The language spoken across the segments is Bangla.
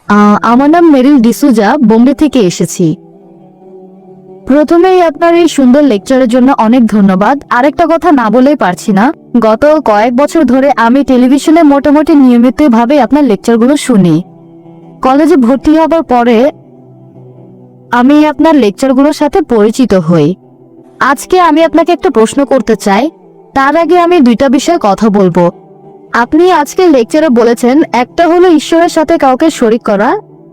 আমার নাম মেরিল ডিসুজা, বোম্বে থেকে এসেছি। প্রথমেই আপনার এই সুন্দর লেকচারের জন্য অনেক ধন্যবাদ। আরেকটা কথা না বলেই পারছি না, গত কয়েক বছর ধরে আমি টেলিভিশনে মোটামুটি নিয়মিতভাবে আপনার লেকচারগুলো শুনি। কলেজে ভর্তি হবার পরে আমি আপনার লেকচারগুলোর সাথে পরিচিত হই। আজকে আমি আপনাকে একটা প্রশ্ন করতে চাই, তার আগে আমি দুইটা বিষয়ে কথা বলবো। আপনি আজকে লেকচারে বলেছেন, একটা হলো ঈশ্বরের সাথে কাউকে শরীক করা,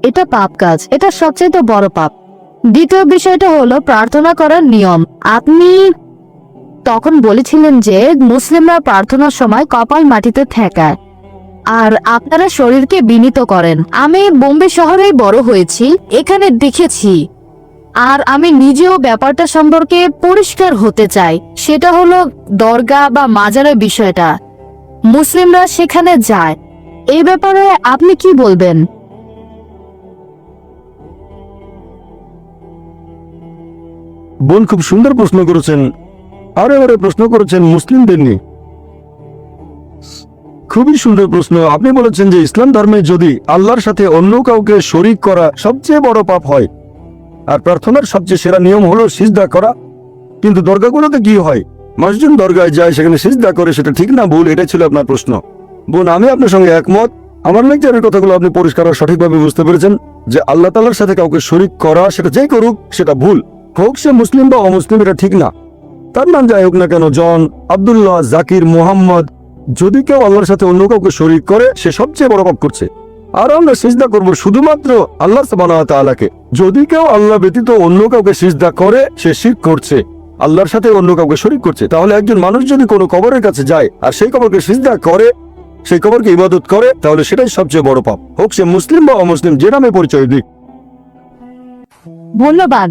এটা পাপ কাজ, এটা সবচেয়ে বড় পাপ। দ্বিতীয় বিষয়টা হলো প্রার্থনা করার নিয়ম। আপনি তখন বলেছিলেন যে মুসলিমরা প্রার্থনার সময় কপাল মাটিতে ঠেকায় আর আপনারা শরীরকে বিনীত করেন। আমি বোম্বে শহরেই বড় হয়েছি, এখানে দেখেছি, আর আমি নিজেও ব্যাপারটা সম্পর্কে পরিষ্কার হতে চাই। সেটা হলো দরগা বা মাজারের বিষয়টা, মুসলিমরা সেখানে যায়, এই ব্যাপারে আপনি কি বলবেন? বোন খুব সুন্দর প্রশ্ন করেছেন, আরে প্রশ্ন করেছেন মুসলিমদের নিয়ে। খুবই সুন্দর প্রশ্ন। আপনি বলেছেন যে ইসলাম ধর্মে যদি আল্লাহর সাথে অন্য কাউকে শরীক করা সবচেয়ে বড় পাপ হয়, আর প্রার্থনার সবচেয়ে সেরা নিয়ম হলো সিজদা করা। কিন্তু দরগাগুলোতে কি হয়? মানুষজন দরগায় যায়, সেখানে সিজদা করে, সেটা ঠিক না ভুল? এটাই ছিল আপনার প্রশ্ন। বোন, আমি আপনার সঙ্গে একমত। আমার লেকচারের কথাগুলো আপনি পরিষ্কার আর সঠিকভাবে বুঝতে পেরেছেন যে আল্লাহ তাআলার সাথে কাউকে শরীক করা, সেটা যেই করুক সেটা ভুল, হোক সে মুসলিম বা অমুসলিম, এটা ঠিক না। তার নাম যাই হোক না কেন, জন, আব্দুল্লাহ, জাকির, মোহাম্মদ, যদি কেউ আল্লাহর সাথে অন্য কাউকে শরীক করে সে সবচেয়ে বড় পাপ করছে। আর আমরা সিজদা করব শুধুমাত্র আল্লাহ সুবহানাহু ওয়া তাআলাকে। যদি কেউ আল্লাহ ব্যতীত অন্য কাউকে সিজদা করে সে শিরক করছে, আল্লাহর সাথে অন্য কাউকে শরীক করছে। তাহলে একজন মানুষ যদি কোনো কবরের কাছে যায় আর সেই কবরকে সিজদা করে, সেই কবরকে ইবাদত করে, তাহলে সেটাই সবচেয়ে বড় পাপ, হোক সে মুসলিম বা অমুসলিম, যে নামে পরিচয় দিক। ধন্যবাদ।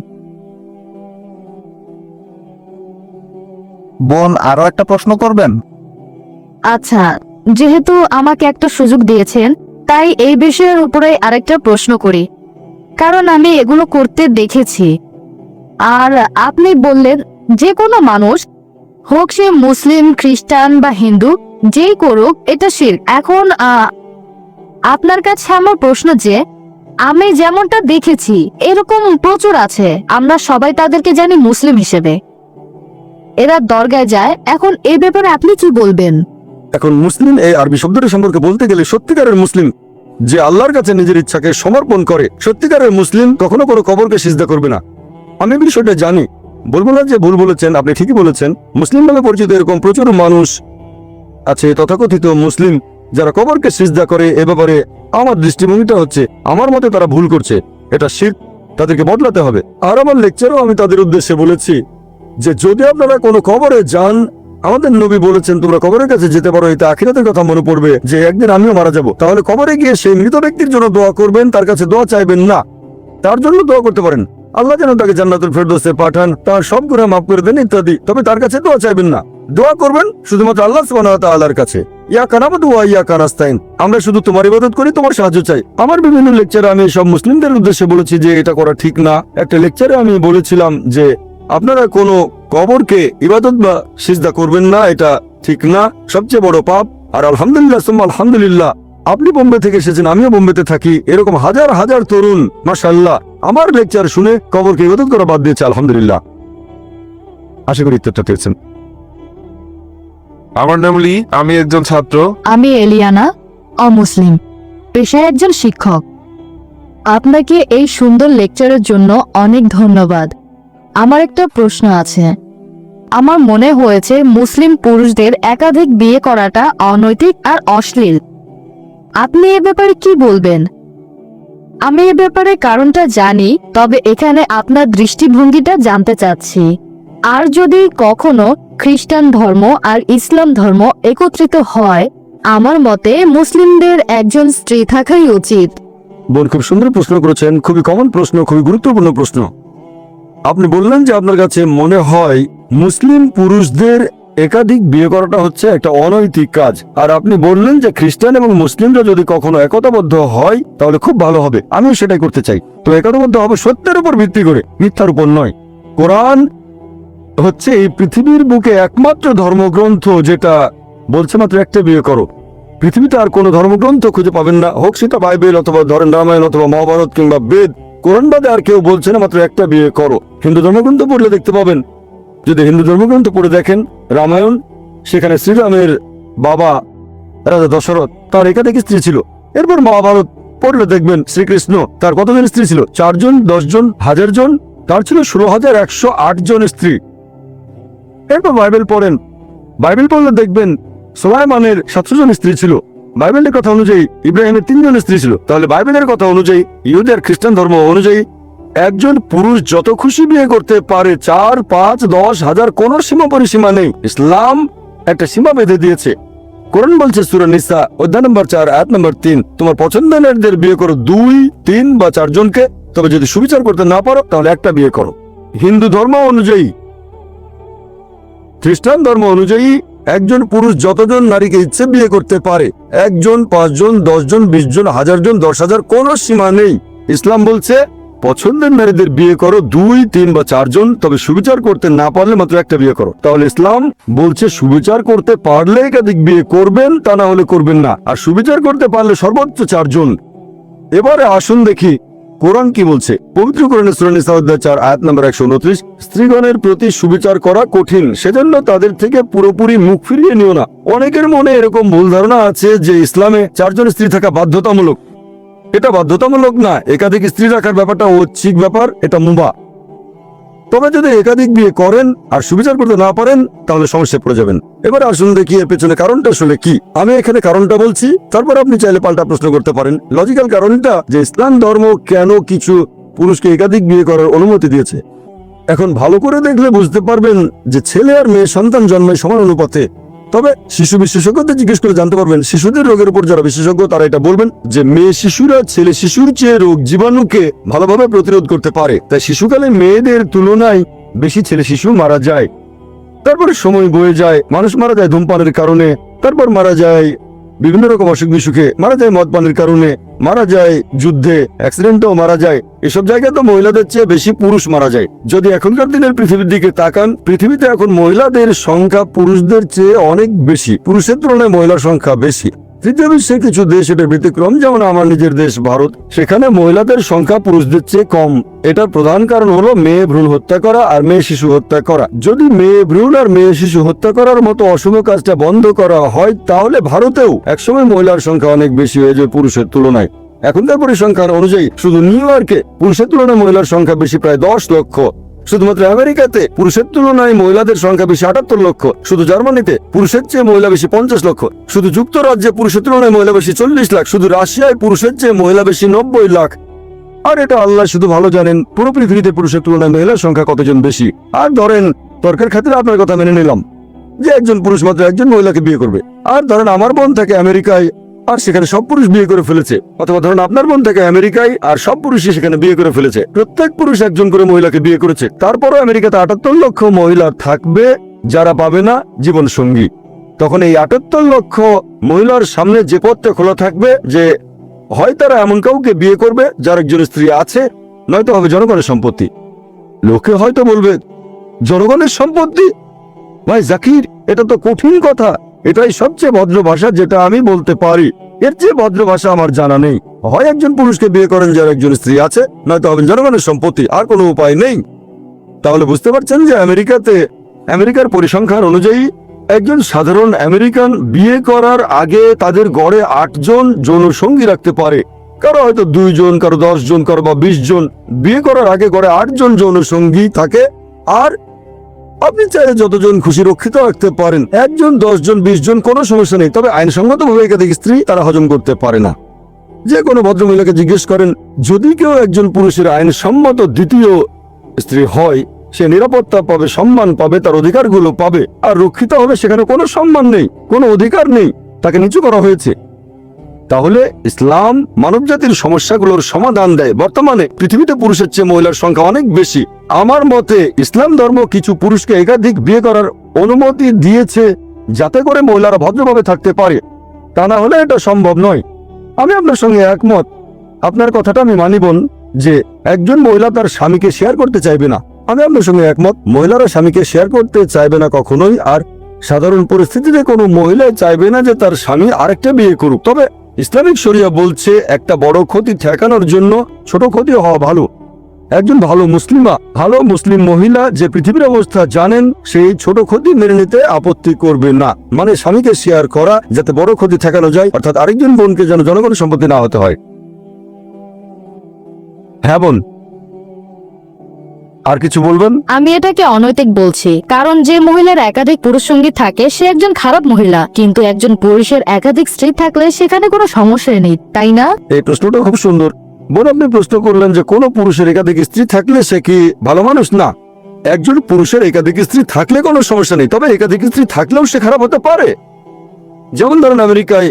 বোন, আরো একটা প্রশ্ন করবেন? আচ্ছা, যেহেতু আমাকে একটা সুযোগ দিয়েছেন, তাই এই বিষয়ের উপরে আরেকটা প্রশ্ন করি, কারণ আমি এগুলো করতে দেখেছি। আর আপনি বললেন যে কোনো মানুষ, হোক সে মুসলিম, খ্রিস্টান বা হিন্দু, যেই করুক এটা শিরক। এখন আপনার কাছে আমার প্রশ্ন যে, আমি যেমনটা দেখেছি এরকম প্রচুর আছে, আমরা সবাই তাদেরকে জানি মুসলিম হিসেবে, এরা দরগায় যায়। এখন এই ব্যাপারে আপনি কি বলবেন? এখন মুসলিম এই আরবি শব্দটি সম্পর্কে বলতে গেলে সত্যিকারের মুসলিম যে আল্লাহর কাছে নিজের ইচ্ছাকে সমর্পণ করে, সত্যিকারের মুসলিম কখনো কোনো কবরকে সিজদা করবে না। আমি বিষয়টা জানি, বলবো না যে ভুল বলেছেন, আপনি ঠিকই বলেছেন। মুসলিম নামে পরিচিত এরকম প্রচুর মানুষ আছে তথাকথিত মুসলিম যারা কবরকে সিজদা করে। এ ব্যাপারে আমার দৃষ্টিভঙ্গিটা হচ্ছে, আমার মতে তারা ভুল করছে, এটা শিরক, তাদেরকে বদলাতে হবে। আর আমার লেকচারও আমি তাদের উদ্দেশ্যে বলেছি যে যদি আপনারা কোনো কবরে যান, আমাদের নবী বলেছেন তোমরা কবরের কাছে যেতে পারো, এতে আখিরাতের কথা মনে পড়বে যে একদিন আমিও মারা যাব। তাহলে কবরে গিয়ে সেই মৃত ব্যক্তির জন্য দোয়া করবেন, তার কাছে দোয়া চাইবেন না, তার জন্য দোয়া করতে পারেন আল্লাহ যেন তাকে জান্নাতুল ফেরদৌসে পাঠান, তার সব গুনাহ মাফ করে দেন ইত্যাদি। তবে তার কাছে দোয়া চাইবেন না, দোয়া করবেন শুধুমাত্র আল্লাহ সুবহানাহু ওয়া তাআলার কাছে। ইয়াকা না'বুদু ওয়া ইয়াকা নাস্তাইন, আমরা শুধু তোমার ইবাদত করি, তোমার সাহায্য চাই। আমার বিভিন্ন লেকচারে আমি সব মুসলিমদের উদ্দেশ্যে বলেছি যে এটা করা ঠিক না। একটা লেকচারে আমি বলেছিলাম যে আপনারা কোনো কবরকে ইবাদত বা সিজদা করবেন না, এটা ঠিক না, সবচেয়ে বড় পাপ। আর আলহামদুলিল্লাহ সুম্মা আলহামদুলিল্লাহ, আপনি বোম্বে থেকে এসেছেন, আমিও বোম্বেতে থাকি, এরকম হাজার হাজার তরুণ মাশাআল্লাহ আমার লেকচার শুনে কবরকে ইবাদত করা বাদ দিয়েছে, আলহামদুলিল্লাহ। আশা করি উত্তরটা পেয়েছেন। আমার নাম লি, আমি একজন ছাত্র। আমি এলিয়ানা, অমুসলিম, পেশায় একজন শিক্ষক। আপনাকে এই সুন্দর লেকচারের জন্য অনেক ধন্যবাদ। আমার একটা প্রশ্ন আছে। আমার মনে হয়েছে মুসলিম পুরুষদের একাধিক বিয়ে করাটা অনৈতিক আর অশ্লীল। আপনি এ ব্যাপারে কি বলবেন? আমি এ ব্যাপারে কারণটা জানি, তবে এখানে আপনার দৃষ্টিভঙ্গিটা জানতে চাচ্ছি। আর যদি কখনো খ্রিস্টান ধর্ম আর ইসলাম ধর্ম একত্রিত হয়, আমার মতে মুসলিমদের একজন স্ত্রী থাকাই উচিত। বোন, খুব সুন্দর প্রশ্ন করেছেন, খুবই কমন প্রশ্ন, খুবই গুরুত্বপূর্ণ প্রশ্ন। আপনি বললেন যে আপনার কাছে মনে হয় মুসলিম পুরুষদের একাধিক বিয়ে করাটা হচ্ছে একটা অনৈতিক কাজ, আর আপনি বললেন যে খ্রিস্টান এবং মুসলিমরা যদি কখনো একতাবদ্ধ হয় তাহলে খুব ভালো হবে। আমিও সেটাই করতে চাই। তো একতাবদ্ধ হবে সত্যের উপর ভিত্তি করে, মিথ্যার উপর নয়। কোরআন হচ্ছে এই পৃথিবীর বুকে একমাত্র ধর্মগ্রন্থ যেটা বলছে মাত্র একটা বিয়ে করো। পৃথিবীতে আর কোনো ধর্মগ্রন্থ খুঁজে পাবেন না, হোক সেটা বাইবেল অথবা ধরেন রামায়ণ অথবা মহাভারত কিংবা বেদ, কোরআন বাদে আর কেউ বলছে না মাত্র একটা বিয়ে করো। হিন্দু ধর্মগ্রন্থ পড়লে দেখতে পাবেন, যদি হিন্দু ধর্মগ্রন্থ পড়ে দেখেন রামায়ণ, সেখানে শ্রীরামের বাবা রাজা দশরথ, তার একাধিক স্ত্রী ছিল। এরপর মহাভারত পড়লে দেখবেন শ্রীকৃষ্ণ, তার কতজন স্ত্রী ছিল? 4 জন, 10 জন, 1000 জন, তার ছিল 16,108 জন স্ত্রী। এরপর বাইবেল পড়েন, বাইবেল পড়লে দেখবেন সুলাইমানের 700 জন স্ত্রী ছিল। বাইবেলের কথা অনুযায়ী ইব্রাহিমের 3 জন স্ত্রী ছিল। তাহলে বাইবেলের কথা অনুযায়ী, ইহুদি আর খ্রিস্টান ধর্ম অনুযায়ী একজন পুরুষ যত খুশি বিয়ে করতে পারে, 4, 5, 10, 1000, কোনো সীমা পরিসীমা নেই। ইসলাম একটা সীমা বেঁধে দিয়েছে। কোরআন বলছে সূরা নিসা অধ্যায় নম্বর 4 আয়াত নম্বর 3, তোমার পছন্দের নারীদের বিয়ে করো 2, 3 বা 4 জনকে, তবে যদি সুবিচার করতে না পারো তাহলে একটা বিয়ে করো। হিন্দু ধর্ম অনুযায়ী, খ্রিস্টান ধর্ম অনুযায়ী একজন পুরুষ যতজন নারীকে ইচ্ছে বিয়ে করতে পারে, 1 জন, 5 জন, 10 জন, 20 জন, 1000 জন, 10,000, কোনো সীমা নেই। ইসলাম বলছে পছন্দের নারীদের বিয়ে করো 2, 3 বা 4 জন, তবে সুবিচার করতে না পারলে মাত্র একটা বিয়ে করো। তাহলে ইসলাম বলছে সুবিচার করতে পারলে একাধিক বিয়ে করবেন, তা না হলে করবেন না, আর সুবিচার করতে পারলে সর্বোচ্চ 4 জন। এবারে আসুন দেখি কোরআন কি বলছে। পবিত্র কোরআনে সূরা নিসা অধ্যায় 4 আয়াত নম্বর 129, স্ত্রীগণের প্রতি সুবিচার করা কঠিন, সেজন্য তাদের থেকে পুরোপুরি মুখ ফিরিয়ে নিও না। অনেকের মনে এরকম ভুল ধারণা আছে যে ইসলামে 4 জন স্ত্রী থাকা বাধ্যতামূলক। এটা বাধ্যতামূলক না, একাধিক স্ত্রী রাখার ব্যাপারটা ঐচ্ছিক ব্যাপার, এটা মুবাহ। তবে যদি একাধিক বিয়ে করেন আর সুবিচার করতে না পারেন তাহলে সমস্যায় পড়ে যাবেন। এবার আসুন দেখি এর পেছনে কারণটা আসলে কি। আমি এখানে কারণটা বলছি, তারপর আপনি চাইলে পাল্টা প্রশ্ন করতে পারেন। লজিক্যাল কারণটা যে ইসলাম ধর্ম কেন কিছু পুরুষকে একাধিক বিয়ে করার অনুমতি দিয়েছে। এখন ভালো করে দেখলে বুঝতে পারবেন যে ছেলে আর মেয়ে সন্তান জন্মায় সমান অনুপাতে। তবে শিশু বিশেষজ্ঞদের জিজ্ঞেস করে জানতে পারবেন, শিশুদের রোগের উপর যারা বিশেষজ্ঞ তারা এটা বলবেন যে মেয়ে শিশুরা ছেলে শিশুর চেয়ে রোগ জীবাণুকে ভালোভাবে প্রতিরোধ করতে পারে, তাই শিশুকালে মেয়েদের তুলনায় বেশি ছেলে শিশু মারা যায়। তারপরে সময় বয়ে যায়, মানুষ মারা যায় ধূমপানের কারণে, তারপর মারা যায় বিভিন্ন রকম অসুখ বিসুখে, মারা যায় মদ পানের কারণে, মারা যায় যুদ্ধে, অ্যাক্সিডেন্টেও মারা যায়। এসব জায়গায় তো মহিলাদের চেয়ে বেশি পুরুষ মারা যায়। যদি এখনকার দিনের পৃথিবীর দিকে তাকান, পৃথিবীতে এখন মহিলাদের সংখ্যা পুরুষদের চেয়ে অনেক বেশি, পুরুষের তুলনায় মহিলার সংখ্যা বেশি। তৃতীয় বিশ্বের কিছু দেশ এটার ব্যতিক্রম, যেমন আমার নিজের দেশ ভারত, সেখানে মহিলাদের সংখ্যা পুরুষদের চেয়ে কম। এটার প্রধান কারণ হলো মেয়ে ভ্রূণ হত্যা করা আর মেয়ে শিশু হত্যা করা। যদি মেয়ে ভ্রূণ আর মেয়ে শিশু হত্যা করার মতো অশুভ কাজটা বন্ধ করা হয় তাহলে ভারতেও একসময় মহিলার সংখ্যা অনেক বেশি হয়ে যায় পুরুষের তুলনায়। এখনকার পরিসংখ্যান অনুযায়ী শুধু নিউ ইয়র্কে পুরুষের তুলনায় মহিলার সংখ্যা বেশি প্রায় 10 লক্ষ। শুধুমাত্র আমেরিকাতে পুরুষের তুলনায় মহিলাদের সংখ্যা বেশি 78 লক্ষ। শুধু জার্মানিতে পুরুষের চেয়ে মহিলা বেশি 50 লক্ষ। শুধু যুক্তরাজ্যে পুরুষের তুলনায় মহিলা বেশি 40 লাখ। শুধু রাশিয়ায় পুরুষের চেয়ে মহিলা বেশি 90 লাখ। আর এটা আল্লাহ শুধু ভালো জানেন পুরো পৃথিবীতে পুরুষের তুলনায় মহিলার সংখ্যা কতজন বেশি। আর ধরেন তর্কের ক্ষেত্রে আপনার কথা মেনে নিলাম যে একজন পুরুষ মাত্র একজন মহিলাকে বিয়ে করবে। আর ধরেন আমার বোন থাকে আমেরিকায় আর সেখানে সব পুরুষ বিয়ে করে ফেলেছে, অথবা ধরুন আপনার বোন থাকে আমেরিকায় আর সব পুরুষই সেখানে বিয়ে করে ফেলেছে। প্রত্যেক পুরুষ একজন করে মহিলাকে বিয়ে করেছে। তারপরও আমেরিকাতে 78 লক্ষ মহিলা থাকবে যারা পাবে না জীবন সঙ্গী। তখন এই 78 লক্ষ মহিলার সামনে যে পথটা খোলা থাকবে যে হয় তারা এমন কাউকে বিয়ে করবে যার একজন স্ত্রী আছে, নয়তো হবে জনগণের সম্পত্তি। লোকে হয়তো বলবে জনগণের সম্পত্তি, ভাই জাকির এটা তো কঠিন কথা। এটাই সবচেয়ে ভদ্র ভাষা যেটা আমি বলতে পারি। এর চেয়ে ভদ্র ভাষা আমার জানা নেই। হয় একজন পুরুষকে বিয়ে করেন যার একজন স্ত্রী আছে, নয়তো হবেন জনগণের সম্পত্তি, আর কোনো উপায় নেই। তাহলে বুঝতে পারছেন যে আমেরিকার পরিসংখ্যান অনুযায়ী একজন সাধারণ আমেরিকান বিয়ে করার আগে তাদের গড়ে 8 জন যৌন সঙ্গী রাখতে পারে। কারো হয়তো 2 জন, কারো 10 জন, কারো বা 20 জন। বিয়ে করার আগে গড়ে 8 জন যৌন সঙ্গী থাকে। আর আপনি চাইলে যতজন খুশি রক্ষিত রাখতে পারেন, 1 জন, 10 জন, 20 জন, কোনো সমস্যা নেই। তবে আইনসঙ্গতভাবে একাধিক স্ত্রী তারা হজম করতে পারে না। যে কোনো ভদ্রমহিলাকে জিজ্ঞেস করেন, যদি কেউ একজন পুরুষের আইনসম্মত দ্বিতীয় স্ত্রী হয়, সে নিরাপত্তা পাবে, সম্মান পাবে, তার অধিকারগুলো পাবে। আর রক্ষিত হবে সেখানে কোনো সম্মান নেই, কোনো অধিকার নেই, তাকে নিচু করা হয়েছে। তাহলে ইসলাম মানবজাতির সমস্যাগুলোর সমাধান দেয়। বর্তমানে পৃথিবীতে পুরুষের চেয়ে মহিলার সংখ্যা অনেক বেশি। আমার মতে ইসলাম ধর্ম কিছু পুরুষকে একাধিক বিয়ে করার অনুমতি দিয়েছে যাতে করে মহিলারা ভদ্রভাবে থাকতে পারে, তা না হলে এটা সম্ভব নয়। আমি আপনার সঙ্গে একমত। আপনার কথাটা আমি মানিবন যে একজন মহিলা তার স্বামীকে শেয়ার করতে চাইবে না। আমি আপনার সঙ্গে একমত, মহিলারা স্বামীকে শেয়ার করতে চাইবে না কখনোই। আর সাধারণ পরিস্থিতিতে কোনো মহিলাই চাইবে না যে তার স্বামী আরেকটা বিয়ে করুক। তবে ইসলামিক শরিয়া বলছে একটা বড় ক্ষতি ঠেকানোর জন্য ছোট ক্ষতি হওয়া ভালো। একজন ভালো মুসলিম মহিলা যে পৃথিবীর অবস্থা জানেন, সেই ছোট ক্ষতি মেনে নিতে আপত্তি করবে না। মানে স্বামীকে শেয়ার করা যাতে বড় ক্ষতি ঠেকানো যায়, অর্থাৎ আরেকজন বোনকে যেন জনগণের সম্পত্তি না হতে হয়। হ্যাঁ বোন, আর কিছু বলবেন? আমি এটাকে অনৈতিক বলছি, কারণ যে মহিলার একাধিক পুরুষ সঙ্গী থাকে সে একজন খারাপ মহিলা, কিন্তু একজন পুরুষের একাধিক স্ত্রী থাকলে সেখানে কোনো সমস্যা নেই, তাই না? এই প্রশ্নটা খুব সুন্দর বোন। আপনি প্রশ্ন করলেন যে কোন পুরুষের একাধিক স্ত্রী থাকলে সে কি ভালো মানুষ? না, একজন পুরুষের একাধিক স্ত্রী থাকলে কোনো সমস্যা নেই, তবে একাধিক স্ত্রী থাকলেও সে খারাপ হতে পারে। যেমন ধরেন আমেরিকায়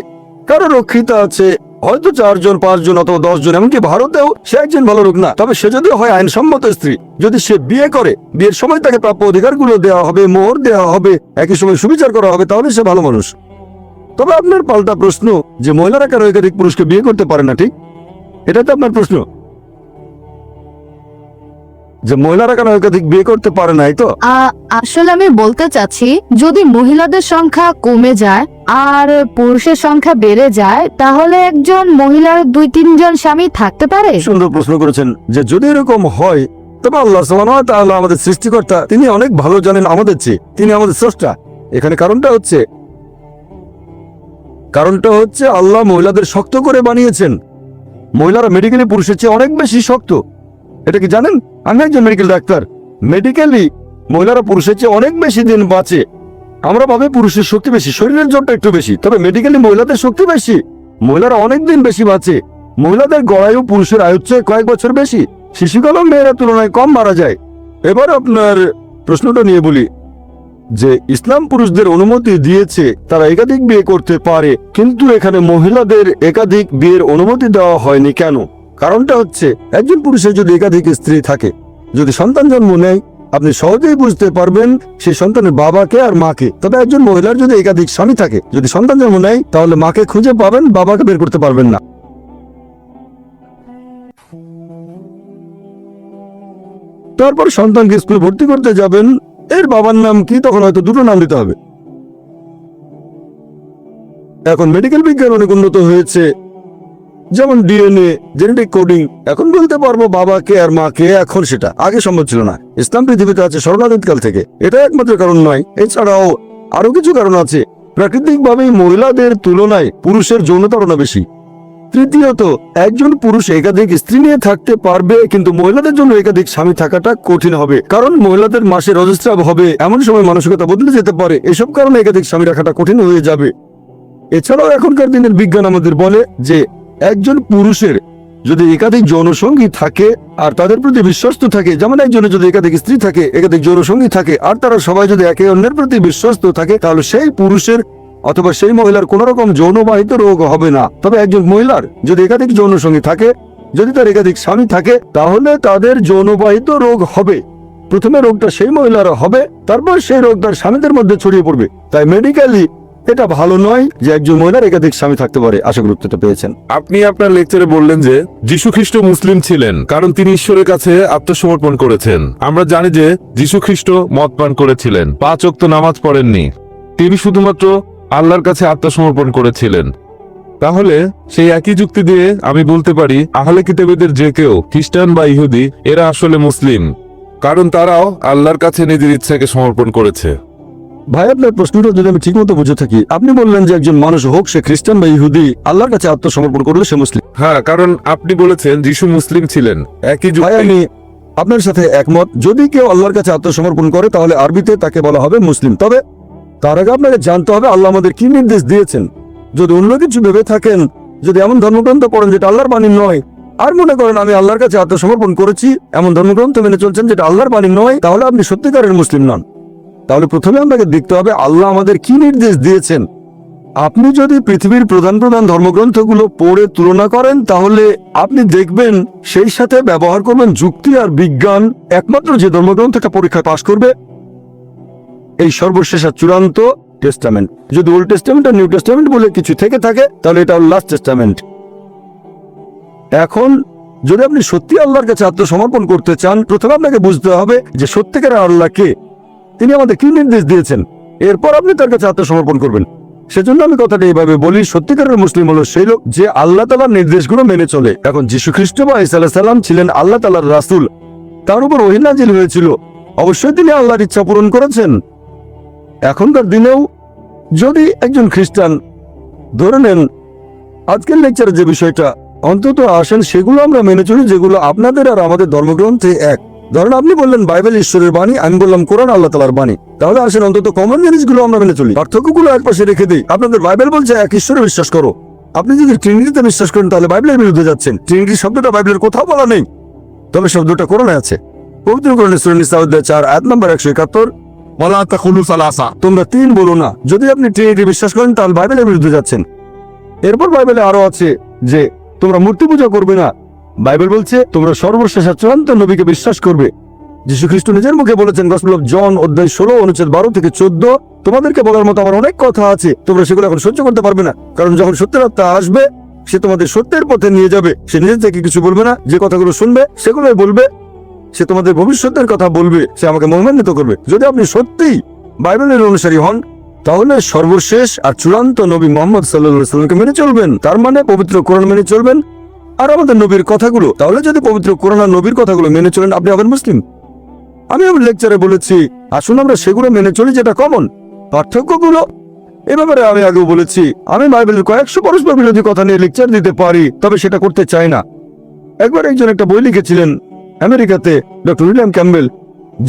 কারো রক্ষিতা আছে, হয়তো 4 জন 5 জন অথবা 10 জন, এমনকি ভারতেও সে একজন ভালো লোক না। তবে সে যদি হয় আইনসম্মত স্ত্রী, যদি সে বিয়ে করে, বিয়ের সময় তাকে প্রাপ্য অধিকারগুলো দেওয়া হবে, মোহর দেওয়া হবে, একই সময় সুবিচার করা হবে, তাহলে সে ভালো মানুষ। তবে আপনার পাল্টা প্রশ্ন যে মহিলারা কেন একাধিক পুরুষকে বিয়ে করতে পারে না, ঠিক? এটা তো আপনার প্রশ্ন, যে মহিলারা কেন একাধিক বিয়ে করতে পারে নাই তো? আসলে আমি বলতে চাচ্ছি, যদি মহিলাদের সংখ্যা কমে যায় আর পুরুষের সংখ্যা বেড়ে যায়, তাহলে একজন মহিলার 2-3 জন স্বামী থাকতে পারে। সুন্দর প্রশ্ন করেছেন যে যদি এরকম হয়, তবে আল্লাহ সুবহানাহু ওয়া তাআলা আমাদের সৃষ্টিকর্তা, তিনি অনেক ভালো জানেন আমাদের চেয়ে, তিনি আমাদের স্রষ্টা। এখানে কারণটা হচ্ছে আল্লাহ মহিলাদের শক্ত করে বানিয়েছেন। মহিলারা মেডিকেলি পুরুষের চেয়ে অনেক বেশি শক্ত। এটা কি জানেন? আমি একজন মেডিকেল ডাক্তার। মেডিকেলি মহিলারা পুরুষের চেয়ে অনেক বেশি দিন বাঁচে। আমরা ভাবে পুরুষের শক্তি বেশি, শরীরের জোরটা একটু বেশি, তবে মেডিকেলি মহিলাদের শক্তি বেশি। মহিলারা অনেক দিন বেশি বাঁচে। মহিলাদের গড়ায়ু পুরুষের আয়ুর চেয়ে কয়েক বছর বেশি। শিশুকালেও মেয়েরা তুলনায় কম মারা যায়। এবার আপনার প্রশ্নটা নিয়ে বলি যে ইসলাম পুরুষদের অনুমতি দিয়েছে তারা একাধিক বিয়ে করতে পারে, কিন্তু এখানে মহিলাদের একাধিক বিয়ের অনুমতি দেওয়া হয়নি কেন? কারণটা হচ্ছে একজন পুরুষের যদি একাধিক স্ত্রী থাকে, যদি সন্তান জন্ম নেয়, আপনি সহজেই বুঝতে পারবেন সেই সন্তানের বাবাকে আর মাকে। তবে একজন মহিলার যদি একাধিক স্বামী থাকে, যদি সন্তান জন্ম নেয়, তাহলে মাকে খুঁজে পাবেন, বাবাকে বের করতে পারবেন না। তারপর সন্তানকে স্কুলে ভর্তি করতে যাবেন, এর বাবার নাম কি? তখন হয়তো দুটো নাম দিতে হবে। এখন মেডিকেল বিজ্ঞান অনেক উন্নত হয়েছে, যেমন ডিএনএ, জেনেটিক কোডিং। এখন বলতে পারবো বাবাকে আর মাকে, এখন সেটা আগে সম্ভব ছিল না। ইসলাম পৃথিবীতে আছে স্মরণাতীতকাল থেকে, এটা একমাত্র কারণ নয়, এছাড়াও আরো কিছু কারণ আছে। প্রাকৃতিকভাবেই মহিলাদের তুলনায় পুরুষের যৌনতারণা বেশি। তৃতীয়ত, একজন পুরুষ একাধিক স্ত্রী নিয়ে থাকতে পারবে, কিন্তু মহিলাদের জন্য একাধিক স্বামী থাকাটা কঠিন হবে, কারণ মহিলাদের মাসে রজস্রাব হবে, এমন সময় মানসিকতা বদলে যেতে পারে। এসব কারণে একাধিক স্বামী রাখাটা কঠিন হয়ে যাবে। এছাড়াও এখনকার দিনের বিজ্ঞান আমাদের বলে যে একজন পুরুষের যদি একাধিক যৌনসঙ্গী থাকে আর তাদের প্রতি বিশ্বস্ত থাকে, যেমন একজনের যদি একাধিক স্ত্রী থাকে, একাধিক যৌনসঙ্গী থাকে, আর তারা সবাই যদি একে অন্যের প্রতি বিশ্বস্ত থাকে, তাহলে সেই পুরুষের অথবা সেই মহিলার কোন রকম যৌনবাহিত রোগ হবে না। তবে একজন মহিলার যদি একাধিক যৌনসঙ্গী থাকে, যদি তার একাধিক স্বামী থাকে, তাহলে তাদের যৌনবাহিত রোগ হবে। প্রথমে রোগটা সেই মহিলার হবে, তারপর সেই রোগ তার স্বামীদের মধ্যে ছড়িয়ে পড়বে। তাই মেডিকেলি এটা ভালো নয় যে একজন মহিলার একাধিক স্বামী থাকতে পারে। আশা করি উত্তরটা পেয়েছেন। আপনি আপনার লেকচারে বললেন যে যীশু খ্রিস্ট মুসলিম ছিলেন কারণ তিনি ঈশ্বরের কাছে আত্মসমর্পণ করেছেন। আমরা জানি যে যীশু খ্রিস্ট মদ পান করেছিলেন, 5 ওয়াক্ত নামাজ পড়েননি, তিনি শুধুমাত্র আল্লাহর কাছে আত্মসমর্পণ করেছিলেন। তাহলে সেই একই যুক্তি দিয়ে আমি বলতে পারি আহলে কিতাবীদের যে কেউ খ্রিস্টান বা ইহুদি, এরা আসলে মুসলিম, কারণ তারাও আল্লাহর কাছে নিজের ইচ্ছাকে সমর্পণ করেছে। ভাই, আপনার প্রশ্নটা যদি আমি ঠিক মতো বুঝে থাকি, আপনি বললেন যে একজন মানুষ হোক সে খ্রিস্টান বা ইহুদি, আল্লাহর কাছে আত্মসমর্পণ করলে সে মুসলিম। হ্যাঁ, কারণ আপনি বলেছেন যীশু মুসলিম ছিলেন। একই ভাই, যুক্তি। আমি আপনার সাথে একমত। যদি কেউ আল্লাহর কাছে আত্মসমর্পণ করে তাহলে আরবিতে তাকে বলা হবে মুসলিম। তবে তার আগে আপনাকে জানতে হবে আল্লাহ আমাদের কি নির্দেশ দিয়েছেন। যদি অন্য কিছু ভেবে থাকেন, যদি এমন ধর্মগ্রন্থ পড়েন যেটা আল্লাহর বাণী নয়, আর মনে করেন আমি আল্লাহর কাছে আত্মসমর্পণ করেছি, এমন ধর্মগ্রন্থ মেনে চলছেন যেটা আল্লাহর বাণী নয়, তাহলে আপনি সত্যিকারের মুসলিম নন। তাহলে প্রথমে আপনাকে দেখতে হবে আল্লাহ আমাদের কি নির্দেশ দিয়েছেন। আপনি যদি পৃথিবীর প্রধান প্রধান ধর্মগ্রন্থগুলো পড়ে তুলনা করেন, তাহলে আপনি দেখবেন সেই সাথে ব্যবহার করবেন যুক্তি আর বিজ্ঞান। একমাত্র যে ধর্মগ্রন্থটা পরীক্ষায় পাশ করবে এই সর্বশেষ আর চূড়ান্ত টেস্টামেন্ট। যদি ওল্ড টেস্টামেন্ট আর নিউ টেস্টামেন্ট বলে কিছু থেকে থাকে, তাহলে এটা লাস্ট টেস্টামেন্ট। এখন যদি আপনি সত্যি আল্লাহর কাছে আত্মসমর্পণ করতে চান, প্রথমে আপনাকে বুঝতে হবে যে সত্যিকারের আল্লাহ কে, তিনি আমাদের কি নির্দেশ দিয়েছেন। এরপর আপনি তার কাছে আত্মসমর্পণ করবেন। সেজন্য আমি কথাটা এইভাবে বলি, সত্যিকারের মুসলিম হলো সেই লোক যে আল্লাহ তাআলার নির্দেশগুলো মেনে চলে। এখন যীশু খ্রিস্ট বা ঈসা আলাইহিস সালাম ছিলেন আল্লাহ তাআলার রাসূল, তার উপর ওহী নাযিল হয়েছিল, অবশ্যই তিনি আল্লাহর ইচ্ছা পূরণ করেছেন। এখনকার দিনেও যদি একজন খ্রিস্টান ধরে নেন আজকের লেকচারের যে বিষয়টা, অন্তত আসেন সেগুলো আমরা মেনে চলি যেগুলো আপনাদের আর আমাদের ধর্মগ্রন্থে এক। ধরেন আপনি বললেন বাইবেল ঈশ্বরের বাণী, আমি বললাম কোরআন আল্লাহ তাআলার বাণী, তাহলে আসেন অন্তত কমন জিনিসগুলো আমরা মেনে চলি, পার্থক্যগুলো এক পাশে রেখে দিই। আপনাদের বাইবেল বলছে এক ঈশ্বরে বিশ্বাস করো, আপনি যদি ট্রিনিটিতে বিশ্বাস করেন তাহলে বাইবেলের বিরুদ্ধে যাচ্ছেন। ট্রিনিটি শব্দটা বাইবেলের কোথাও বলা নেই, তবে শব্দটা কোরআনে আছে। পবিত্র কোরআনে সূরা নিসা অধ্যায় 4 আয়াত নম্বর 171, ওয়ালা তাকুলু সালাসা। তোমরা তিন বলো না। যদি আপনি ট্রিনিটি বিশ্বাস করেন তাহলে বাইবেলের বিরুদ্ধে যাচ্ছেন। এরপর বাইবেলে আরো আছে যে তোমরা মূর্তি পূজা করবে না। বাইবেল বলছে তোমরা সর্বশেষ আর চূড়ান্ত নবীকে বিশ্বাস করবে। যীশু খ্রিস্ট নিজের মুখে বলেছেন গসপেল অফ জন অধ্যায় 16 অনুচ্ছেদ 12 থেকে 14, তোমাদেরকে বলার মতো আমার অনেক কথা আছে, তোমরা সেগুলো এখন সহ্য করতে পারবে না, কারণ যখন সত্যের আত্মা আসবে সে তোমাদের সত্যের পথে নিয়ে যাবে। সে নিজে থেকে কিছু বলবে না, যে কথাগুলো শুনবে সেগুলোই বলবে। সে তোমাদের ভবিষ্যতের কথা বলবে, সে আমাকে মহিমান্বিত করবে। যদি আপনি সত্যিই বাইবেলের অনুসারী হন তাহলে সর্বশেষ আর চূড়ান্ত নবী মুহাম্মদ সাল্লাল্লাহু আলাইহি ওয়াসাল্লামকে মেনে চলবেন, তার মানে পবিত্র কোরআন মেনে চলবেন আর আমাদের নবীর কথাগুলো। তাহলে যদি পবিত্র কোরআন আর নবীর কথাগুলো মেনে চলেন আপনি হবেন মুসলিম। আমি আমার লেকচারে বলেছি আসুন আমরা সেগুলো মেনে চলি যেটা কমন। পার্থক্যগুলো এ ব্যাপারে আমি আগেও বলেছি, আমি বাইবেলের কয়েকশো পরস্পর বিরোধী কথা নিয়ে লেকচার দিতে পারি, তবে সেটা করতে চাই না। একবার একজন একটা বই লিখেছিলেন আমেরিকাতে, ডক্টর উইলিয়াম ক্যাম্বেল,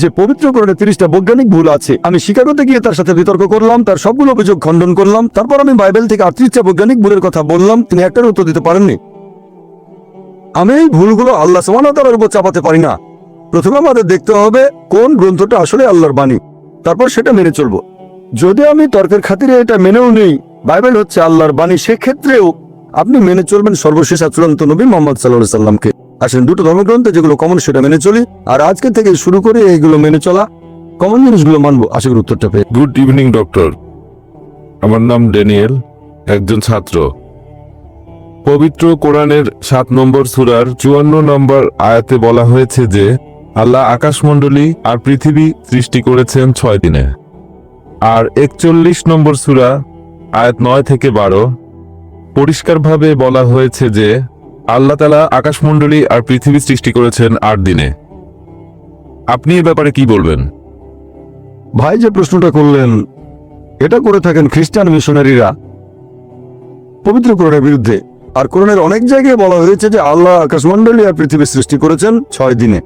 যে পবিত্র কোরআনে 30টা বৈজ্ঞানিক ভুল আছে। আমি শিকাগোতে গিয়ে তার সাথে বিতর্ক করলাম, তার সবগুলো অভিযোগ খণ্ডন করলাম, তারপর আমি বাইবেল থেকে 38টা বৈজ্ঞানিক ভুলের কথা বললাম, তিনি একটার উত্তর দিতে পারেননি। আমি এই ভুলগুলো আল্লাহ সুবহানাহু ওয়া তাআলার উপর চাপাতে পারি না। প্রথমে আমাদের দেখতে হবে কোন গ্রন্থটা আসলে আল্লাহর বাণী, তারপর সেটা মেনে চলবো। যদি আমি তর্কের খাতিরে এটা মেনেও নেই বাইবেল হচ্ছে আল্লাহর বাণী, সেক্ষেত্রেও আপনি মেনে চলবেন সর্বশেষ আর চূড়ান্ত নবী মুহাম্মদ সাল্লাল্লাহু আলাইহি সাল্লামকে। আসেন দুটো ধর্মগ্রন্থে যেগুলো কমন সেটা মেনে চলি, আর আজকে থেকে শুরু করে এইগুলো মেনে চলা, কমন জিনিসগুলো মানবো। আশা করি উত্তরটা পেয়ে। গুড ইভিনিং ডক্টর, আমার নাম ড্যানিয়েল, একজন ছাত্র। পবিত্র কোরআনের 7 নম্বর সূরার 54 নম্বর আয়াতে বলা হয়েছে যে আল্লাহ আকাশমণ্ডলী আর পৃথিবী সৃষ্টি করেছেন 6 দিনে। আর 41 নম্বর সূরা আয়াত 9 থেকে 12 পরিষ্কারভাবে বলা হয়েছে যে আল্লাহ তাআলা আকাশমণ্ডলী আর পৃথিবী সৃষ্টি করেছেন 8 দিনে। আপনি এ ব্যাপারে কি বলবেন? ভাই যে প্রশ্নটা করলেন এটা করে থাকেন খ্রিস্টান মিশনারিরা পবিত্র কোরআনের বিরুদ্ধে। আর কোরআনের অনেক জায়গায় বলা হয়েছে যে আল্লাহ আকাশমণ্ডলী আর পৃথিবী সৃষ্টি করেছেন 6 দিনে।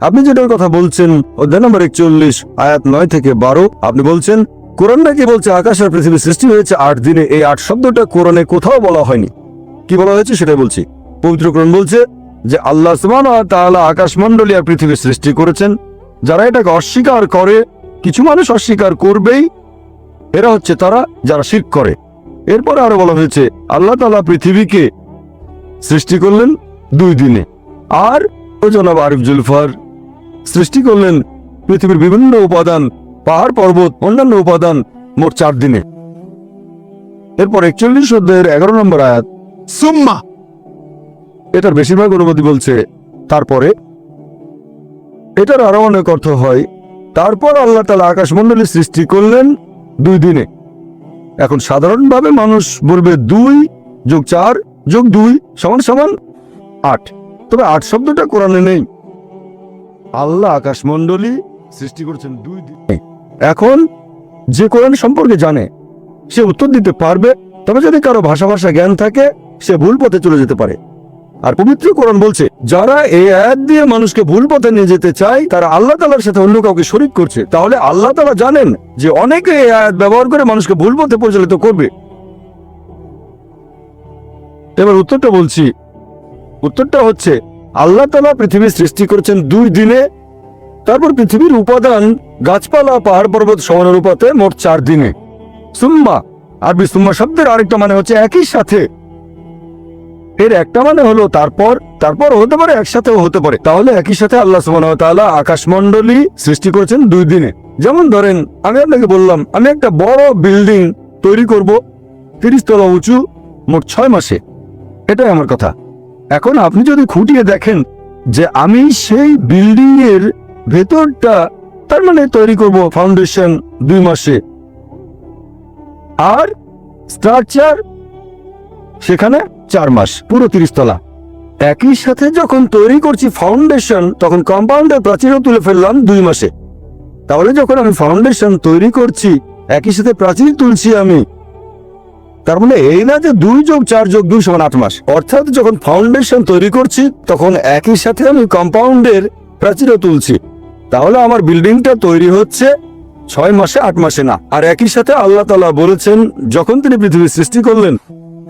আপনি যেটার কথা বলছেন অধ্যায় নম্বর 41 আয়াত 9 থেকে 12, আপনি বলছেন কোরআন নাকি বলছে আকাশ আর পৃথিবী সৃষ্টি হয়েছে 8 দিনে। এই 8 শব্দটা কোরআনে কোথাও বলা হয়নি। কি বলা হয়েছে সেটাই বলছি। পবিত্র কোরআন বলছে যে আল্লাহ সুবহানাহু ওয়া তাআলা আকাশমণ্ডলী আর পৃথিবী সৃষ্টি করেছেন। যারা এটাকে অস্বীকার করে, কিছু মানুষ অস্বীকার করবেই, এরা হচ্ছে তারা যারা শিরক করে। এরপরে আরো বলা হয়েছে আল্লাহ তাআলা পৃথিবীকে সৃষ্টি করলেন 2 দিনে, আর জনাব আরিফ জুলফার সৃষ্টি করলেন পৃথিবীর বিভিন্ন উপাদান, পাহাড় পর্বত অন্যান্য উপাদান মোট 4 দিনে। এরপর 41 অধ্যায়ের 11 নম্বর আয়াত সুম্মা, এটার বেশিরভাগ অনুবাদী বলছে তারপরে। এটার আরো অনেক অর্থ হয় তারপর আল্লাহ তাআলা আকাশমণ্ডলী সৃষ্টি করলেন 2 দিনে। এখন সাধারণভাবে মানুষ বলবে 2 যোগ 4 যোগ 2 সমান সমান 8, তবে 8 শব্দটা কোরআনে নেই। আল্লাহ আকাশমণ্ডলী সৃষ্টি করেছেন 2 দিনে। এখন যে কোরআন সম্পর্কে জানে সে উত্তর দিতে পারবে, তবে যদি কারো ভাষা জ্ঞান থাকে সে ভুল পথে চলে যেতে পারে। আর পবিত্র কোরআন বলছে যারা এই আয়াত দিয়ে মানুষকে ভুল পথে নিয়ে যেতে চায় তারা আল্লাহ তাআলার সাথে অন্য কাউকে শরীক করছে। তাহলে আল্লাহ তাআলা জানেন যে অনেকে এই আয়াত ব্যবহার করে মানুষকে ভুল পথে পরিচালিত করবে। এবার উত্তরটা বলছি। উত্তরটা হচ্ছে আল্লাহ তাআলা পৃথিবী সৃষ্টি করেছেন 2 দিনে, তারপর পৃথিবীর উপাদান গাছপালা পাহাড় পর্বত সমানুপাতে মোট 4 দিনে। সুম্মা, আরবি সুম্মা শব্দের আরেকটা মানে হচ্ছে একই সাথে। এর একটা মানে হলো তারপর, তারপর হতে পারে একসাথেও হতে পারে। তাহলে একই সাথে আল্লাহ সুবহানাহু ওয়া তাআলা আকাশমণ্ডলী সৃষ্টি করেছেন 2 দিনে। যেমন ধরেন আমি আপনাকে বললাম আমি একটা বড় বিল্ডিং তৈরি করব 30 তলা উঁচু মোট 6 মাসে, এটাই আমার কথা। এখন আপনি যদি খুঁটিয়ে দেখেন যে আমি সেই বিল্ডিং এর ভেতরটা তার মানে তৈরি করব ফাউন্ডেশন 2 মাসে, আর স্ট্রাকচার সেখানে 4 মাস, পুরো 30 তলা। একই সাথে যখন তৈরি করছি ফাউন্ডেশন, তখন কম্পাউন্ডের প্রাচীরও তুলে ফেললাম 2 মাসে। তাহলে যখন আমি ফাউন্ডেশন তৈরি করছি, একই সাথে প্রাচীর তুলছি আমি, তার মানে এই না যে 2 যোগ 4 যোগ 2 সমান 8 মাস। অর্থাৎ যখন ফাউন্ডেশন তৈরি করছি, তখন একই সাথে আমি কম্পাউন্ডের প্রাচীরও তুলছি। তাহলে আমার বিল্ডিংটা তৈরি হচ্ছে 6 মাসে, 8 মাসে না। আর একই সাথে আল্লাহ তাআলা বলেছেন, যখন তিনি পৃথিবী সৃষ্টি করলেন,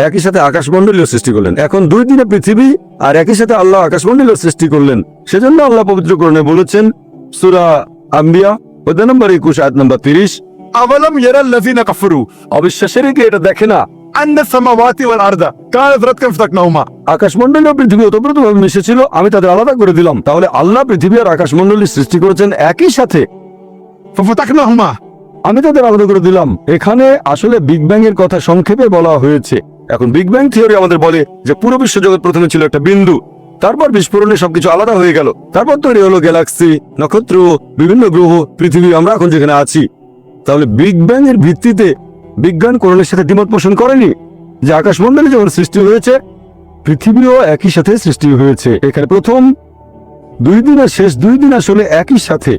একই সাথে আকাশমণ্ডলীয় সৃষ্টি করলেন। এখন 2 দিনে পৃথিবী আর একই সাথে আল্লাহ আকাশমণ্ডলীয় সৃষ্টি করলেন। সেজন্য আল্লাহ পবিত্র কোরআনে বলেছেন, সূরা আম্বিয়া অধ্যায় নম্বর 21 আয়াত নম্বর 30, أولم يرى الذين كفروا অবিশ্বাসীরা কি এটা দেখে না أن السماوات والأرض كانت رتقا ففتقناهما আকাশমণ্ডলী ও পৃথিবী ওতপ্রোতভাবে মিশেছিল, আমি তাদের আলাদা করে দিলাম। তাহলে আল্লাহ পৃথিবী আর আকাশমণ্ডলী সৃষ্টি করেছেন একই সাথে, ففتقناهما আমি তাদের আলাদা করে দিলাম। এখানে আসলে বিগ ব্যাং এর কথা সংক্ষেপে বলা হয়েছে। এখন বিগ ব্যাং থিওরি আমাদের বলে যে পুরো বিশ্বজগৎ প্রথমে ছিল একটা বিন্দু, তারপর বিস্ফোরণে সবকিছু আলাদা হয়ে গেল, তারপর তৈরি হলো গ্যালাক্সি, নক্ষত্র, বিভিন্ন গ্রহ, পৃথিবী, আমরা এখন যেখানে আছি। তাহলে বিগ ব্যাং এর ভিত্তিতে বিজ্ঞান কোরআনের সাথে দ্বিমত পোষণ করেনি যে আকাশমণ্ডলী যখন সৃষ্টি হয়েছে, পৃথিবীও একই সাথে সৃষ্টি হয়েছে। এখানে প্রথম 2 দিন আর শেষ 2 দিন আসলে একই সাথে,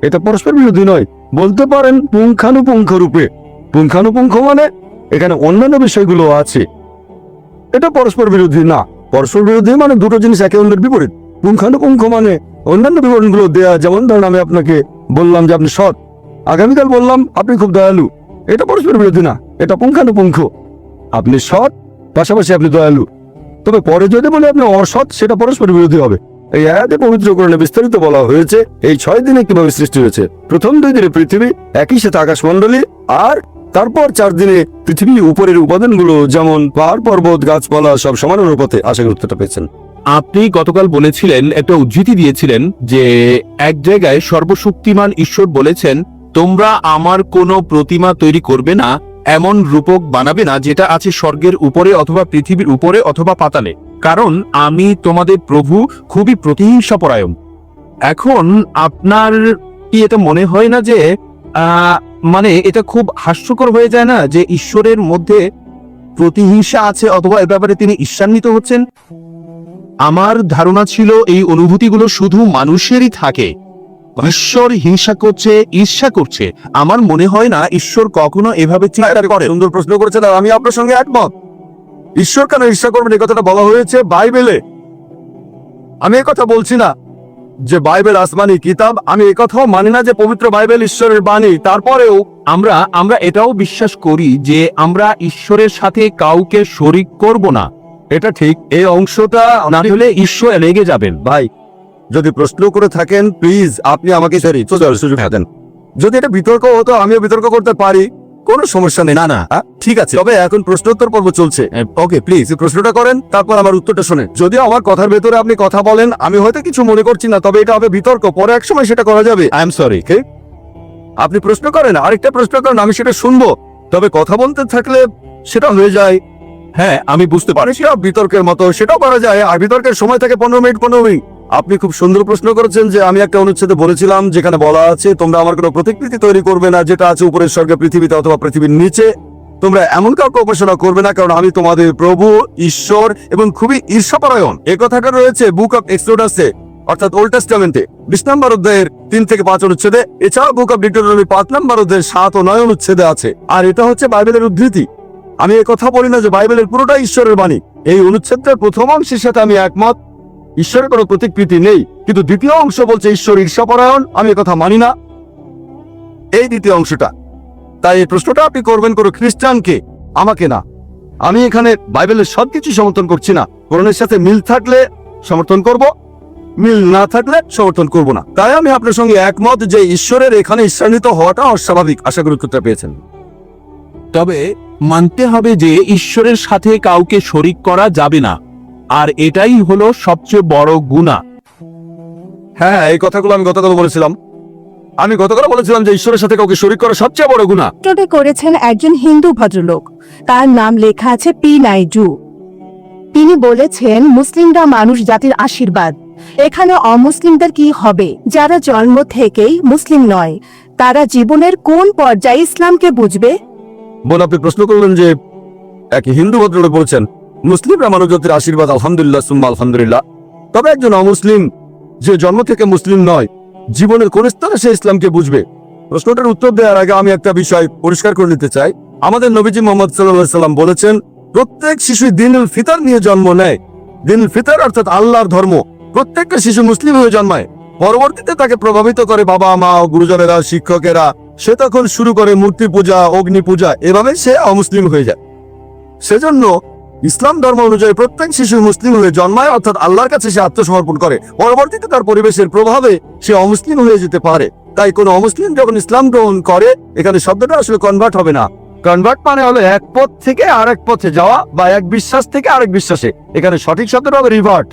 এটা পরস্পর বিরোধী নয়। বলতে পারেন পুঙ্খানুপুঙ্খ রূপে। পুঙ্খানুপুঙ্খ মানে এখানে অন্যান্য বিষয়গুলো আছে, এটা পরস্পর বিরোধী না। পরস্পর বিরোধী মানে দুটো জিনিস একে অন্যের বিপরীত। পুঙ্খানুপুঙ্খ মানে অন্যান্য বিবরণগুলো দেয়া, যেমন ধরুন আমি আপনাকে বললাম যে আপনি সৎ, আগামীকাল বললাম আপনি খুব দয়ালু, এটা পরস্পর বিরোধী না, এটা পুঙ্খানুপুঙ্খ। আপনি সৎ, পাশাপাশি আপনি দয়ালু। তবে পরে যদি বলি আপনি অসৎ, সেটা পরস্পর বিরোধী হবে। এই আয়াতে পবিত্র কোরআনে বিস্তারিত বলা হয়েছে এই 6 দিনে কিভাবে সৃষ্টি হয়েছে। প্রথম 2 দিনে পৃথিবী, একই সাথে আকাশমণ্ডলী, আর তারপর 4 দিনে পৃথিবী উপরের উপাদানগুলো যেমন পাহাড়, পর্বত, গাছপালা সব সমান অনুপাতে। আশা করি উত্তরটা পেয়েছেন। আপনি গতকাল বলেছিলেন, একটা উদ্ধৃতি দিয়েছিলেন যে এক জায়গায় সর্বশক্তিমান ঈশ্বর বলেছেন, তোমরা আমার কোনো প্রতিমা তৈরি করবে না, এমন রূপক বানাবে না যেটা আছে স্বর্গের উপরে অথবা পৃথিবীর উপরে অথবা পাতালে, কারণ আমি তোমাদের প্রভু খুবই প্রতিহিংসাপরায়ণ। এখন আপনার কি এটা মনে হয় না যে মানে এটা খুব হাস্যকর হয়ে যায় না যে ঈশ্বরের মধ্যে প্রতিহিংসা আছে অথবা এ ব্যাপারে তিনি ঈর্ষান্বিত হচ্ছেন? আমার ধারণা ছিল এই অনুভূতিগুলো শুধু মানুষেরই থাকে। ঈশ্বর হিংসা করছে, ঈর্ষা করছে, আমার মনে হয় না ঈশ্বর কখনো এভাবে চিন্তা করে। সুন্দর প্রশ্ন করেছেন, আর আমি আপনার সঙ্গে একমত। ঈশ্বর কেন ঈর্ষা করবেন, এই কথাটা বলা হয়েছে বাইবেলে। আমি এই কথা বলছি না যে বাইবেল আসমানি কিতাব, আমি এই কথাও মানি না যে পবিত্র বাইবেল ঈশ্বরের বাণী। তারপরেও আমরা এটাও বিশ্বাস করি যে আমরা ঈশ্বরের সাথে কাউকে শরিক করব না। এটা ঠিক, এই অংশটা না হলে ঈশ্বর রেগে যাবেন। ভাই যদি প্রশ্ন করে থাকেন, প্লিজ আপনি আমাকে সুযোগ দেন। যদি এটা বিতর্ক হতো, আমিও বিতর্ক করতে পারি, কোনো সমস্যা নেই। না ঠিক আছে, তবে এখন প্রশ্নোত্তর পর্ব চলছে। ওকে, প্লিজ প্রশ্নটা করেন, তারপর আমার উত্তরটা শোনেন। যদিও আমার কথার ভেতরে আপনি কথা বলেন, আমি হয়তো কিছু মনে করছি না, তবে এটা হবে বিতর্ক, পরে এক সময় সেটা করা যাবে। I am sorry. আপনি প্রশ্ন করেন, আরেকটা প্রশ্ন করেন, আমি সেটা শুনবো। তবে কথা বলতে থাকলে সেটা হয়ে যায়, হ্যাঁ আমি বুঝতে পারি। সেটা বিতর্কের মতো, সেটাও করা যায়। আর বিতর্কের সময় থাকে 15 মিনিট 15 মিনিট। আপনি খুব সুন্দর প্রশ্ন করেছেন যে আমি একটা অনুচ্ছেদে বলেছিলাম যেখানে বলা আছে, তোমরা আমার কোনো প্রতিকৃতি তৈরি করবে না যেটা আছে উপরের স্বর্গে, পৃথিবীতে অথবা পৃথিবীর নিচে। তোমরা এমন কাউকে উপাসনা করবে না, কারণ আমি তোমাদের প্রভু ঈশ্বর এবং খুবই ঈর্ষাপরায়ণ। এই কথাটা রয়েছে বুক অফ এক্সোডাসে, অর্থাৎ ওল্ড টেস্টামেন্টে 20 নম্বর অধ্যায়ের 3 থেকে 5 অনুচ্ছেদে। এছাড়াও বুক অফ ডিউটেরোনমি 5 নম্বর অধ্যায়ের 7 ও 9 অনুচ্ছেদে আছে। আর এটা হচ্ছে বাইবেলের উদ্ধৃতি। আমি এই কথা বলি না যে বাইবেলের পুরোটাই ঈশ্বরের বাণী। এই অনুচ্ছেদের প্রথম অংশের সাথে আমি একমত, ঈশ্বরের কোনো প্রতিকৃতি নেই। কিন্তু দ্বিতীয় অংশ বলছে ঈশ্বর ঈর্ষাপরায়ণ, আমি কথা মানি না এই দ্বিতীয় অংশটা। তাই এই প্রশ্নটা আপনি করবেন কোনো খ্রিস্টানকে, আমাকে না। আমি এখানে বাইবেলের সবকিছু সমর্থন করছি না। কোরআনের সাথে মিল থাকলে সমর্থন করব, মিল না থাকলে সমর্থন করব না। তাই আমি আপনার সঙ্গে একমত যে ঈশ্বরের এখানে ঈর্ষান্বিত হওয়াটা অস্বাভাবিক। আশা করি উত্তরটা পেয়েছেন। তবে মানতে হবে যে ঈশ্বরের সাথে কাউকে শরিক করা যাবে না, আর এটাই হলো সবচেয়ে বড় গুনাহ। হ্যাঁ, এই কথাগুলো আমি গতকাল বলেছিলাম। যে ঈশ্বরের সাথে কাউকে শরিক করা সবচেয়ে বড় গুনাহ। চিত্রটি করেছেন একজন হিন্দু ভদ্রলোক, তার নাম লেখা আছে পি নাইডু। তিনি বলেছেন, মুসলিমরা মানুষ জাতির আশীর্বাদ, এখানে অমুসলিমদের কি হবে? যারা জন্ম থেকেই মুসলিম নয়, তারা জীবনের কোন পর্যায়ে ইসলামকে বুঝবে? বোন, আপনি প্রশ্ন করলেন যে এক হিন্দু ভদ্রলোক বলছেন মুসলিমরা মানবজাতির আশীর্বাদ, আলহামদুলিল্লাহ সুম্মা আলহামদুলিল্লাহ। তবে একজন অমুসলিম যে জন্ম থেকে মুসলিম নয়, জীবনের কোন স্তরে সে ইসলামকে বুঝবে? প্রশ্নটার উত্তর দেওয়ার আগে আমি একটা বিষয় পরিষ্কার করে নিতে চাই। আমাদের নবীজি মোহাম্মদ সাল্লাল্লাহু আলাইহি সাল্লাম বলেছেন, প্রত্যেক শিশু দিনুল ফিতর নিয়ে জন্ম নেয়। দিনুল ফিতর অর্থাৎ আল্লাহর ধর্ম। প্রত্যেকটা শিশু মুসলিম হয়ে জন্মায়, পরবর্তীতে তাকে প্রভাবিত করে বাবা মা, গুরুজনেরা, শিক্ষকেরা। সে তখন শুরু করে মূর্তি পূজা, অগ্নি পূজা, এভাবে সে অমুসলিম হয়ে যায়। সেজন্য ইসলাম ধর্ম অনুযায়ী প্রত্যেক শিশু মুসলিম হয়ে জন্মায়, অর্থাৎ আল্লাহর কাছে সে আত্মসমর্পণ করে। পরবর্তীতে তার পরিবেশের প্রভাবে সে অমুসলিম হয়ে যেতে পারে। তাই কোন অমুসলিম যখন ইসলাম গ্রহণ করে, এখানে শব্দটা আসলে কনভার্ট হবে না। কনভার্ট মানে হলো এক পথ থেকে আরেক পথে যাওয়া, বা এক বিশ্বাস থেকে আরেক বিশ্বাসে। এখানে সঠিক শব্দটা হবে রিভার্ট।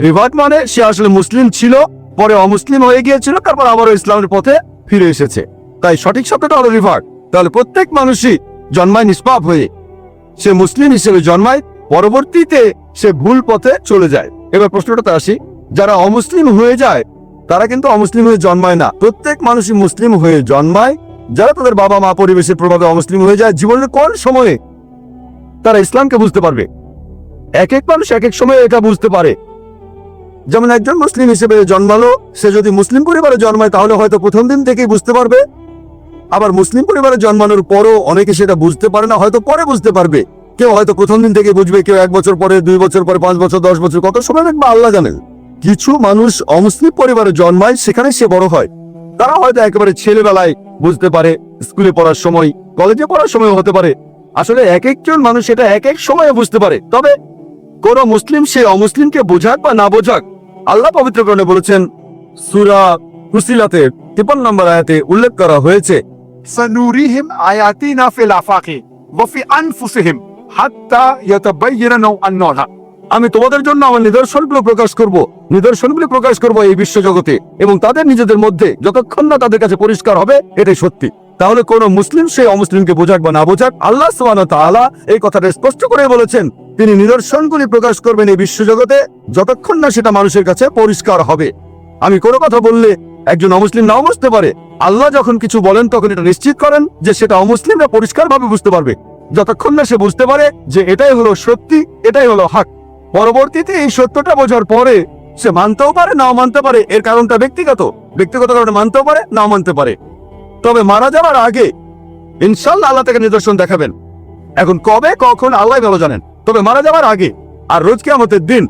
রিভার্ট মানে সে আসলে মুসলিম ছিল, পরে অমুসলিম হয়ে গিয়েছিল, তারপর আবারও ইসলামের পথে ফিরে এসেছে। তাই সঠিক শব্দটা হলো রিভার্ট। তাহলে প্রত্যেক মানুষই জন্মায় নিষ্পাপ হয়ে, সে মুসলিম হিসেবে জন্মায়, পরবর্তীতে সে ভুল পথে চলে যায়। এবার প্রশ্নটাতে আসি, যারা অমুসলিম হয়ে যায় তারা কিন্তু অমুসলিম হয়ে জন্মায় না। প্রত্যেক মানুষই মুসলিম হয়ে জন্মায়। যারা তাদের বাবা মা, পরিবেশের প্রভাবে অমুসলিম হয়ে যায়, জীবনের কোন সময়ে তারা ইসলামকে বুঝতে পারবে? এক এক মানুষ এক এক সময়ে এটা বুঝতে পারে। যেমন একজন মুসলিম হিসেবে জন্মালো, সে যদি মুসলিম পরিবারে জন্মায় তাহলে হয়তো প্রথম দিন থেকেই বুঝতে পারবে। আবার মুসলিম পরিবারে জন্মানোর পরও অনেকে সেটা বুঝতে পারে না, হয়তো পরে বুঝতে পারবে। কেউ হয়তো প্রথম দিন থেকে বুঝবে, কেউ 1 বছর পরে, 2 বছর পরে, 5 বছর, 10 বছর, কত সময় লাগবে আল্লাহ জানেন। কিছু মানুষ অমুসলিম পরিবারে জন্মায়, সেখানে সে বড় হয়। তারা হয়তো একেবারে ছেলেবেলায় বুঝতে পারে, স্কুলে পড়ার সময়, কলেজে পড়ার সময় হতে পারে। আসলে এক একজন মানুষ এটা এক এক সময়ে বুঝতে পারে। তবে কোন মুসলিম সে অমুসলিমকে বোঝাক বা না বোঝাক, আল্লাহ পবিত্র কোরআনে বলেছেন, সূরা ফুসিলাতের 53 নম্বর আয়াতে উল্লেখ করা হয়েছে, سنريهم آياتنا في الآفاق وفي أنفسهم حتى يتبين أنه الحق। আমি তোমাদের জন্য আমার নিদর্শনগুলো প্রকাশ করব এই বিশ্বজগতে এবং তাদের নিজেদের মধ্যে, যতক্ষণ না তাদের কাছে পরিষ্কার হবে এটাই সত্যি। তাহলে কোন মুসলিম সে অমুসলিমকে বোঝাক বা না বোঝাক, আল্লাহ সুবহানাহু ওয়া তাআলা এই কথাটা স্পষ্ট করে বলেছেন, তিনি নিদর্শনগুলি প্রকাশ করবেন এই বিশ্বজগতে, যতক্ষণ না সেটা মানুষের কাছে পরিষ্কার হবে। আমি কোনো কথা বললে একজন অমুসলিম নাও বুঝতে পারে। আল্লাহ যখন কিছু বলেন তখন এটা নিশ্চিত করেন যে সেটা অমুসলিমরা পরিষ্কারভাবে বুঝতে পারবে, যতক্ষণ না সে বুঝতে পারে যে এটাই হলো সত্যি, এটাই হলো হক। পরবর্তীতে এই সত্যটা বোঝার পরে সে মানতেও পারে, নাও মানতে পারে। এর কারণটা ব্যক্তিগত কারণে মানতেও পারে, নাও মানতে পারে। তবে মারা যাওয়ার আগে ইনশাআল্লাহ আল্লাহ তাকে নিদর্শন দেখাবেন। এখন কবে কখন আল্লাহ ভালো জানেন, তবে মারা যাওয়ার আগে আর রোজ কিয়ামতের দিন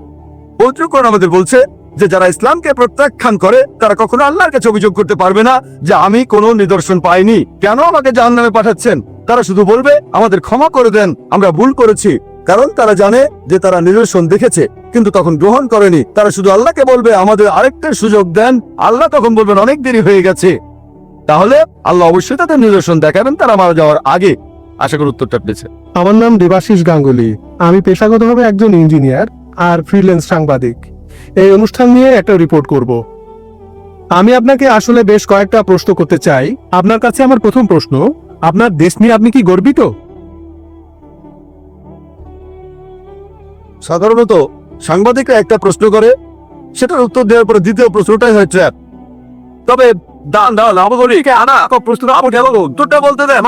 পবিত্র কোরআন আমাদের বলছে যে যারা ইসলামকে প্রত্যাখ্যান করে তারা কখনো আল্লাহর কাছে অভিযোগ করতে পারবে না যে আমি কোনো নিদর্শন পাইনি, কেন আমাকে জাহান্নামে পাঠাচ্ছেন। তারা শুধু বলবে আমাদের ক্ষমা করে দেন, আমরা ভুল করেছি। কারণ তারা জানে যে তারা নিদর্শন দেখেছে কিন্তু তখন গ্রহণ করেনি। তারা শুধু আল্লাহকে বলবে আমাদের আরেকটা সুযোগ দেন। আল্লাহ তখন বলবেন অনেক দেরি হয়ে গেছে। তাহলে আল্লাহ অবশ্যই তাদের নিদর্শন দেখাবেন তারা মারা যাওয়ার আগে। আশা করি উত্তরটা পেয়েছে। আমার নাম দেবাশিস গাঙ্গুলি। আমি পেশাগতভাবে একজন ইঞ্জিনিয়ার আর ফ্রিল্যান্স সাংবাদিক। এই অনুষ্ঠান নিয়ে একটা রিপোর্ট করব। আমি আপনাকে আসলে বেশ কয়েকটা প্রশ্ন করতে চাই। আপনার কাছে আমার প্রথম প্রশ্ন, আপনার দেশ নিয়ে আপনি কি গর্বিত? সাধারণত সাংবাদিকরা একটা প্রশ্ন করে, সেটার উত্তর দেওয়ার পরে দ্বিতীয় প্রশ্নটাই হয় ট্র্যাপ। তবে উত্তরটা বলতে দেন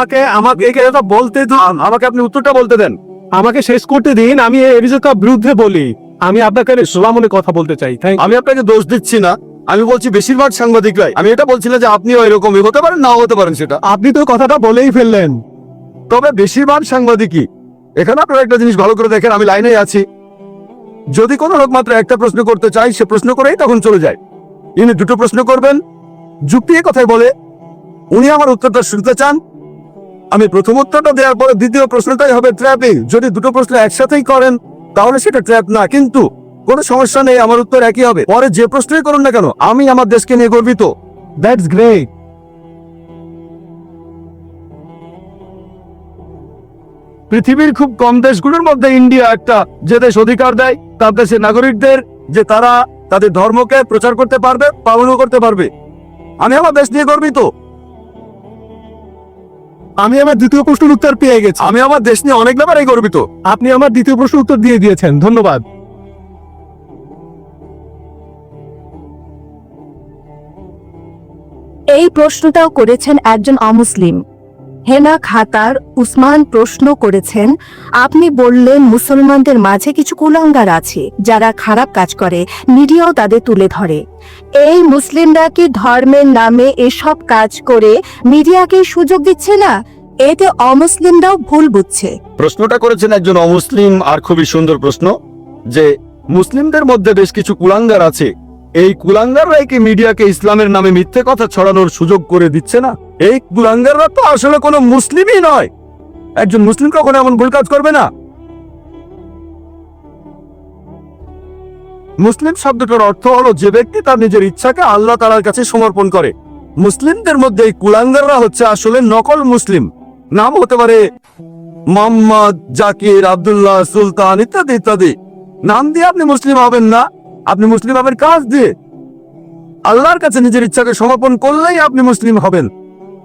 আমাকে আপনি উত্তরটা বলতে দেন। আমাকে শেষ করতে দিন। আমি এই অভিযোগের বিরুদ্ধে বলি। আমি আপনাকে সোলামনে কথা বলতে চাই। আমি আপনাকে দোষ দিচ্ছি না, আমি বলছি বেশিরভাগ সাংবাদিকরাই। আমি এটা বলছি না যে আপনিও এরকমই হতে পারেন, নাও হতে পারেন, সেটা আপনি তো কথাটা বলেই ফেললেন। তবে বেশিরভাগ সাংবাদিকই, এখানে আপনারা একটা জিনিস ভালো করে দেখেন, আমি লাইনেই আছি। যদি কোনো লোক মাত্র একটা প্রশ্ন করতে চাই, সে প্রশ্ন করেই তখন চলে যায়। ইনি দুটো প্রশ্ন করবেন, যুক্তি কথাই বলে, উনি আমার উত্তরটা শুনতে চান। আমি প্রথম উত্তরটা দেওয়ার পরে দ্বিতীয় প্রশ্নটাই হবে ট্র্যাপিং। যদি দুটো প্রশ্ন একসাথেই করেন তাহলে সেটা ট্র্যাপ না, কিন্তু কোনো সমস্যা নেই, আমার উত্তর একই হবে। পরে যে প্রশ্নই করুন না কেন, আমি আমার দেশকে নিয়ে গর্বিত। That's great. পৃথিবীর খুব কম দেশগুলোর মধ্যে ইন্ডিয়া একটা, যে দেশ অধিকার দেয় তার দেশের নাগরিকদের যে তারা তাদের ধর্মকে প্রচার করতে পারবে, পালনও করতে পারবে। আমি আমার দেশ নিয়ে গর্বিত। আমি আমার দ্বিতীয় প্রশ্নের উত্তর পেয়ে গেছি। আমি আমার দেশ নিয়ে অনেক ব্যাপারেই গর্বিত। আপনি আমার দ্বিতীয় প্রশ্নের উত্তর দিয়ে দিয়েছেন, ধন্যবাদ। এই প্রশ্নটাও করেছেন একজন অমুসলিম। হেনা খাতার উসমান প্রশ্ন করেছেন, আপনি বললেন মুসলমানদের মাঝে কিছু কুলাঙ্গার আছে যারা খারাপ কাজ করে, মিডিয়াও তাদের তুলে ধরে। এই মুসলিমরা কি ধর্মের নামে এসব কাজ করে মিডিয়াকে সুযোগ দিচ্ছে না? এতে অমুসলিমরাও ভুল বুঝছে। প্রশ্নটা করেছেন একজন অমুসলিম, আর খুবই সুন্দর প্রশ্ন, যে মুসলিমদের মধ্যে বেশ কিছু কুলাঙ্গার আছে, এই কুলাঙ্গাররাই কি মিডিয়াকে ইসলামের নামে মিথ্যে কথা ছড়ানোর সুযোগ করে দিচ্ছে না? এই কুলাঙ্গাররা তো আসলে কোনো মুসলিমই নয়। একজন মুসলিম কখনো এমন ভুল কাজ করবে না। মুসলিম শব্দটার অর্থ হলো যে ব্যক্তি তার নিজের ইচ্ছাকে আল্লাহ তাআলার কাছে সমর্পণ করে। মুসলিমদের মধ্যে এই কুলাঙ্গাররা হচ্ছে আসলে নকল মুসলিম। নাম হতে পারে মোহাম্মদ, জাকির, আব্দুল্লাহ, সুলতান ইত্যাদি ইত্যাদি। নাম দিয়ে আপনি মুসলিম হবেন না, আপনি মুসলিম হবেন কাজ দিয়ে। আল্লাহর কাছে নিজের ইচ্ছাকে সমর্পণ করলেই আপনি মুসলিম হবেন।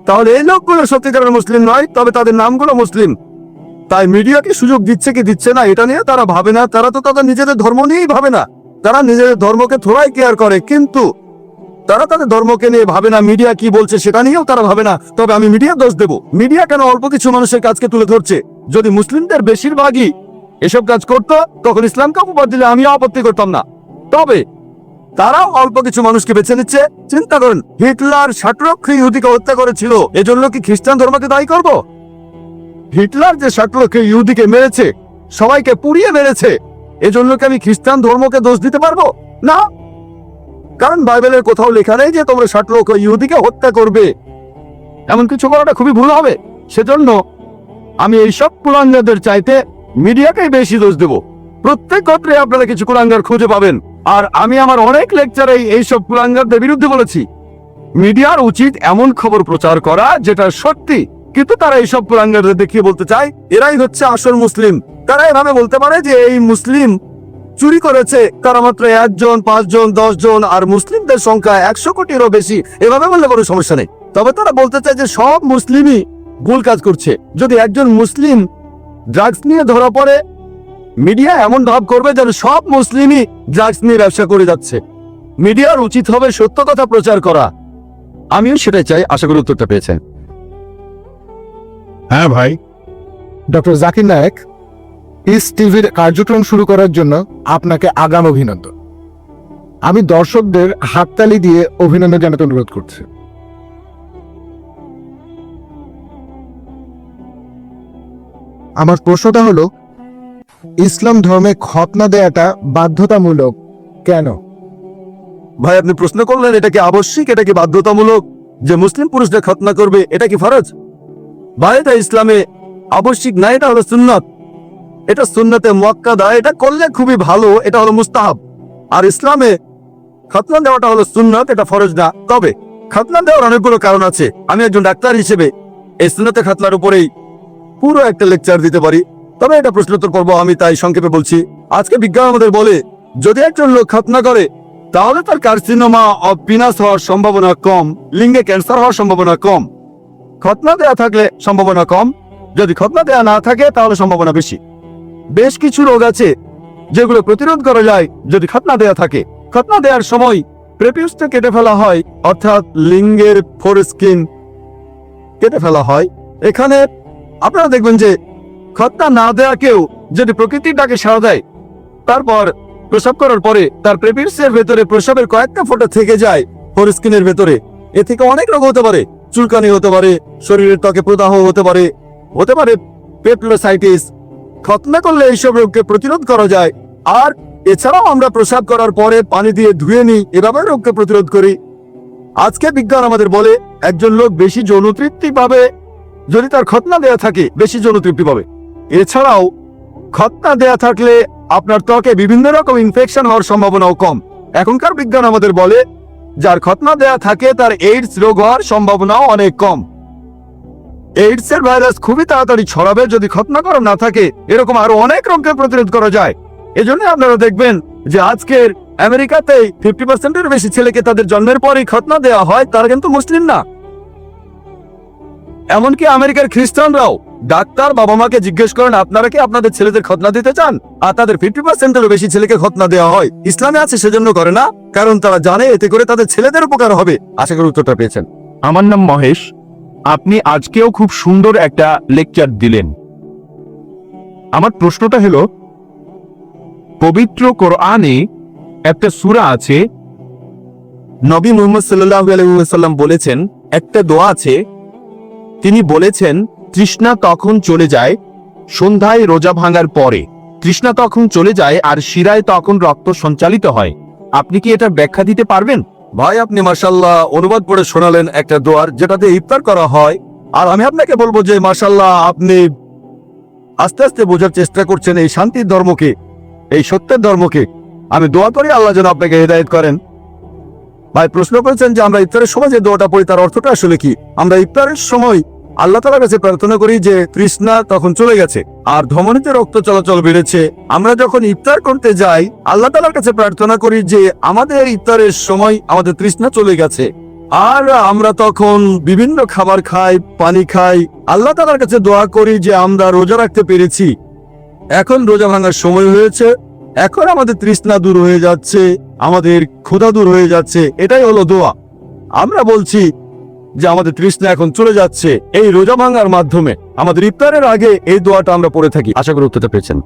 তাহলে এই লোকগুলো সত্যিকারের মুসলিম নয়, তবে তাদের নামগুলো মুসলিম। তাই মিডিয়াকে সুযোগ দিচ্ছে কি দিচ্ছে না এটা নিয়ে তারা ভাবে না। তারা তো তাদের নিজেদের ধর্ম নিয়েই ভাবে না, তারা নিজেদের ধর্মকে থোড়াই কেয়ার করে, কিন্তু তারা তাদের ধর্মকে নিয়ে ভাবে না। মিডিয়া কি বলছে সেটা নিয়েও তারা ভাবে না। তবে আমি মিডিয়া দোষ দেব, মিডিয়া কেন অল্প কিছু মানুষের কাজকে তুলে ধরছে? যদি মুসলিমদের বেশিরভাগই এসব কাজ করতো তখন ইসলামকে অপবাদ দিলে আমিও আপত্তি করতাম না। তবে তারাও অল্প কিছু মানুষকে বেছে নিচ্ছে। চিন্তা করেন, হিটলার 60 লক্ষ ইহুদিকে হত্যা করেছিল, এজন্য কি খ্রিস্টান ধর্মকে দায়ী করব? হিটলার যে 60 লক্ষ ইহুদিকে মেরেছে, সবাইকে পুড়িয়ে মেরেছে, এজন্য কি আমি খ্রিস্টান ধর্মকে দোষ দিতে পারবো? না, কারণ বাইবেলের কোথাও লেখা নেই যে তোমরা 60 লক্ষ ইহুদিকে হত্যা করবে। এমন কিছু করাটা খুবই ভুল হবে। সেজন্য আমি এইসব কুলাঙ্গারদের চাইতে মিডিয়াকেই বেশি দোষ দেব। প্রত্যেক ক্ষেত্রে আপনারা কিছু কুলাঙ্গার খুঁজে পাবেন, আর আমি আমার অনেক লেকচারে এইসব কুলাঙ্গারদের বিরুদ্ধে বলেছি। মিডিয়ার উচিত এমন খবর প্রচার করা যেটা সত্যি, কিন্তু তারা এইসব কুলাঙ্গারদের দেখিয়ে বলতে চায় এরাই হচ্ছে আসল মুসলিম। তারা এভাবে বলতে পারে যে এই মুসলিম চুরি করেছে তারা মাত্র 1 জন, 5 জন, 10 জন, আর মুসলিমদের সংখ্যা 100 কোটিরও বেশি। এভাবে বললে কোনো সমস্যা নেই। তবে তারা বলতে চায় যে সব মুসলিমই ভুল কাজ করছে। যদি একজন মুসলিম ড্রাগস নিয়ে ধরা পড়ে, মিডিয়া এমন ভাব করবে যেন সব মুসলিমই ড্রাগস নিয়ে ব্যবসা করে যাচ্ছে। মিডিয়ার উচিত হবে সত্য কথা প্রচার করা। আমিও সেটাই চাই। আশা করি উত্তরটা পেয়েছেন। হ্যাঁ ভাই। ডক্টর জাকির নায়েক, ইস টিভির কার্যক্রম শুরু করার জন্য আপনাকে আগাম অভিনন্দন। আমি দর্শকদের হাততালি দিয়ে অভিনন্দন জানাতে অনুরোধ করছি। আমার প্রশ্নটা হলো, ইসলাম ধর্মে খতনা দেয়াটা বাধ্যতামূলক কেন? ভাই, আপনি প্রশ্ন করলেন এটা কি আবশ্যিক, এটা কি বাধ্যতামূলক যে মুসলিম পুরুষরা খতনা করবে, এটা কি ফরজ? ভাই, এটা ইসলামে আবশ্যিক না, এটা হলো সুন্নাত। এটা সুন্নাতে মুআক্কাদা, এটা করলে খুবই ভালো, এটা হলো মুস্তাহাব। আর ইসলামে খতনা দেওয়াটা হলো সুন্নাত, এটা ফরজ না। তবে খতনা দেওয়ার অনেকগুলো কারণ আছে। আমি একজন ডাক্তার হিসেবে এই সুন্নাতে খতনার উপরেই পুরো একটা লেকচার দিতে পারি, তবে এটা প্রশ্নোত্তর পর্ব, আমি তাই সংক্ষেপে বলছি। আজকে বিজ্ঞান আমাদের বলে যদি একজন লোক খতনা করে তাহলে তার কার্সিনোমা অফ পিনাস হওয়ার সম্ভাবনা কম, লিঙ্গে ক্যান্সার হওয়ার সম্ভাবনা কম। খতনা দেয়া থাকলে সম্ভাবনা কম, যদি খতনা দেয়া না থাকে তাহলে সম্ভাবনা বেশি। বেশ কিছু রোগ আছে যেগুলো প্রতিরোধ করা যায় যদি খতনা দেয়া থাকে। খতনা দেওয়ার সময় প্রেপিউসটা কেটে ফেলা হয়, অর্থাৎ লিঙ্গের ফোরস্কিন কেটে ফেলা হয়। এখানে আপনারা দেখবেন যে খতনা না দেয়া কেউ যদি প্রকৃতির ডাকে সাড়া দেয়, তারপর প্রসাব করার পরে তার প্রেপিউসের ভেতরে প্রসাবের কয়েকটা ফোঁটা থেকে যায় ফোরস্কিনের ভেতরে, এ থেকে অনেক রোগ হতে পারে। চুলকানি হতে পারে, শরীরের ত্বকে প্রদাহ হতে পারে, পেপলোসাইটিস। খতনা করলে এইসব রোগকে প্রতিরোধ করা যায়। আর এছাড়াও আমরা প্রসাব করার পরে পানি দিয়ে ধুয়ে নিই, এভাবে রোগকে প্রতিরোধ করি। আজকে বিজ্ঞান আমাদের বলে একজন লোক বেশি যৌন তৃপ্তি পাবে যদি তার খতনা দেয়া থাকে, বেশি যৌন তৃপ্তি পাবে। এছাড়াও খতনা দেয়া থাকলে আপনার ত্বকে বিভিন্ন রকম ইনফেকশন হওয়ার সম্ভাবনাও কম। এখনকার বিজ্ঞান আমাদের বলে যার খতনা দেয়া থাকে তার এইডস রোগ হওয়ার সম্ভাবনাও অনেক কম। এইডস এর ভাইরাস খুবই তাড়াতাড়ি ছড়াবে যদি খতনা করা না থাকে। এরকম আরো অনেক রোগকে প্রতিরোধ করা যায়। এজন্য আপনারা দেখবেন যে আজকের আমেরিকাতে 50%-এর বেশি ছেলেকে তাদের জন্মের পরেই খতনা দেওয়া হয়, তারা কিন্তু মুসলিম না। এমনকি আমেরিকার খ্রিস্টানরাও ডাক্তার বাবা মাকে জিজ্ঞেস করেন আপনারা কি আপনাদের ছেলেদের খতনা দিতে চান, আর তাদের 50%-এরও বেশি ছেলেকে খতনা দেওয়া হয়। ইসলামে আছে সেজন্য করে না, কারণ তারা জানে এতে করে তাদের ছেলেদের উপকার হবে। আশা করি উত্তরটা পেয়েছেন। আমার নাম মহেশ। আপনি আজকেও খুব সুন্দর একটা লেকচার দিলেন। আমার প্রশ্নটা হলো, পবিত্র কোরআনে একটা সূরা আছে, নবী মুহাম্মদ সাল্লাল্লাহু আলাইহি ওয়াসাল্লাম বলেছেন, একটা দোয়া আছে, তিনি বলেছেন তৃষ্ণা তখন চলে যায় সন্ধ্যায় রোজা ভাঙার পরে, তৃষ্ণা তখন চলে যায় আর শিরায় তখন রক্ত সঞ্চালিত হয়। আপনি কি এটা ব্যাখ্যা দিতে পারবেন? ভাই, আপনি মাশাআল্লাহ অনুবাদ করে শোনালেন একটা দোয়ার, যেটাতে ইফতার করা হয়। আর আমি আপনাকে বলবো যে মাশাআল্লাহ, আপনি আস্তে আস্তে বোঝার চেষ্টা করছেন এই শান্তির ধর্মকে, এই সত্যের ধর্মকে। আমি দোয়া করি আল্লাহ যেন আপনাকে হেদায়েত করেন। ভাই প্রশ্ন করেছেন যে আমরা ইফতারের সময় যে দোয়াটা পড়ি তার অর্থটা আসলে কি। আমরা ইফতারের সময় আল্লাহ তাআলার কাছে প্রার্থনা করি যে তৃষ্ণা তখন চলে গেছে আর ধমনীতে রক্ত চলাচল বেড়েছে। আমরা যখন ইফতার করতে যাই আল্লাহ তাআলার কাছে প্রার্থনা করি যে আমাদের ইফতারের সময় আমাদের তৃষ্ণা চলে গেছে, আর আমরা তখন বিভিন্ন খাবার খাই, পানি খাই, আল্লাহ তাআলার কাছে দোয়া করি যে আমরা রোজা রাখতে পেরেছি, এখন রোজা ভাঙার সময় হয়েছে, এখন আমাদের তৃষ্ণা দূর হয়ে যাচ্ছে, আমাদের ক্ষুধা দূর হয়ে যাচ্ছে। এটাই হলো দোয়া। আমরা বলছি যে আমাদের তৃষ্ণা এখন চলে যাচ্ছে এই রোজা ভাঙার মাধ্যমে। আমাদের ইফতারের আগে এই দোয়াটা আমরা পড়ে থাকি। আশা করি উত্তরটা পেয়েছেন।